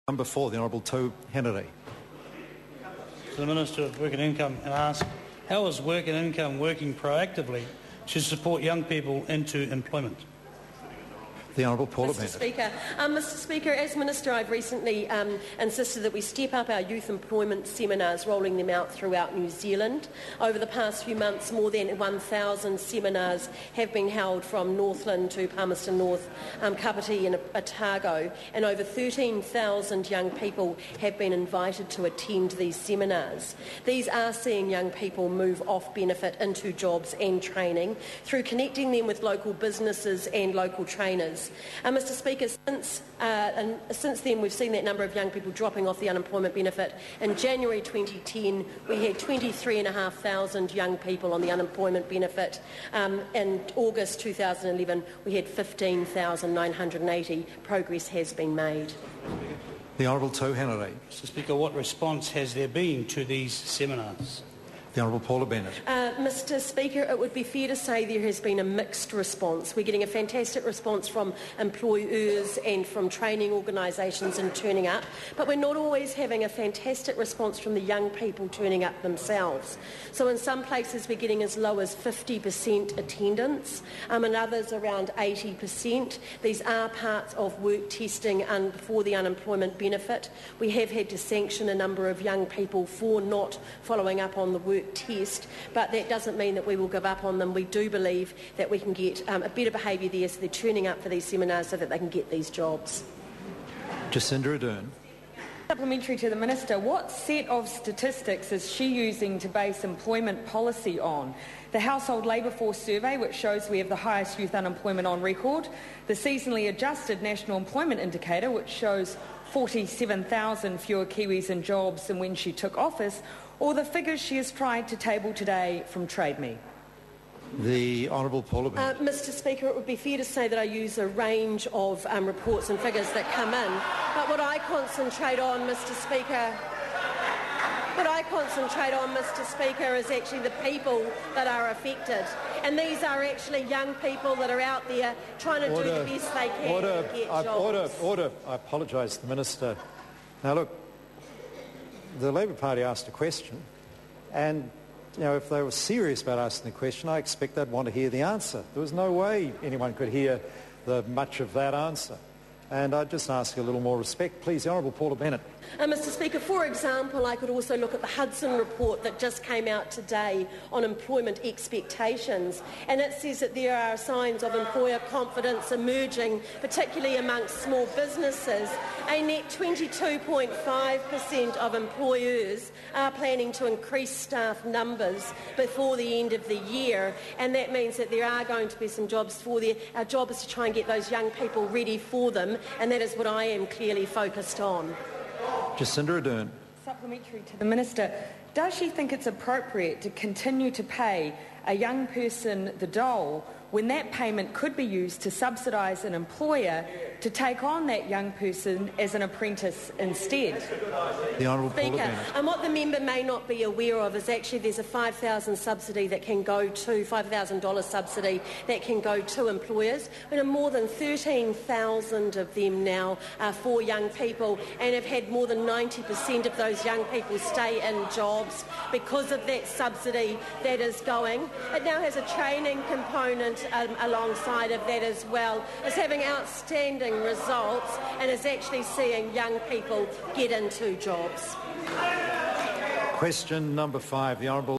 Number 4, the Honourable Henare. To the Minister of Work and Income, and ask, how is Work and Income working proactively to support young people into employment? The Honourable Paula Bennett. Mr Speaker, as Minister, I've recently insisted that we step up our youth employment seminars, rolling them out throughout New Zealand. Over the past few months, more than 1,000 seminars have been held from Northland to Palmerston North, Kapiti and Otago, and over 13,000 young people have been invited to attend these seminars. These are seeing young people move off benefit into jobs and training through connecting them with local businesses and local trainers. Mr Speaker, since then we've seen that number of young people dropping off the unemployment benefit. In January 2010 we had 23,500 young people on the unemployment benefit. In August 2011 we had 15,980. Progress has been made. The Honourable Henare. Mr Speaker, what response has there been to these seminars? The Honourable Paula Bennett. Mr Speaker, it would be fair to say there has been a mixed response. We're getting a fantastic response from employers and from training organisations in turning up, but we're not always having a fantastic response from the young people turning up themselves. So in some places we're getting as low as 50% attendance, and others around 80%. These are parts of work testing for the unemployment benefit. We have had to sanction a number of young people for not following up on the work test, but that doesn't mean that we will give up on them. We do believe that we can get a better behaviour there, so they're turning up for these seminars so that they can get these jobs. Jacinda Ardern. Supplementary to the Minister, what set of statistics is she using to base employment policy on? The Household Labour Force Survey, which shows we have the highest youth unemployment on record, the seasonally adjusted National Employment Indicator, which shows 47,000 fewer Kiwis in jobs than when she took office, or the figures she has tried to table today from Trade Me? The Honourable Paula Bennett. Mr Speaker, it would be fair to say that I use a range of reports and figures that come in, but what I concentrate on, Mr Speaker, is actually the people that are affected, and these are actually young people that are out there trying to do the best they can to get jobs. Order. I apologise to the Minister. Now look, the Labour Party asked a question, and if they were serious about asking the question, I expect they'd want to hear the answer. There was no way anyone could hear much of that answer. And I'd just ask a little more respect. Please, the Honourable Paula Bennett. Mr Speaker, for example, I could also look at the Hudson report that just came out today on employment expectations, and it says that there are signs of employer confidence emerging, particularly amongst small businesses. A net 22.5% of employers are planning to increase staff numbers before the end of the year, and that means that there are going to be some jobs for there. Our job is to try and get those young people ready for them, and that is what I am clearly focused on. Jacinda Ardern. Supplementary to the Minister, does she think it's appropriate to continue to pay a young person the dole when that payment could be used to subsidise an employer to take on that young person as an apprentice instead? The Honourable Paula Bennett. And what the member may not be aware of is actually there's a $5,000 subsidy that can go to $5,000 subsidy that can go to employers. And more than 13,000 of them now are for young people, and have had more than 90% of those young people stay in jobs because of that subsidy that is going. It now has a training component alongside of that as well. It's having outstanding results and is actually seeing young people get into jobs. Question number 5, the Honourable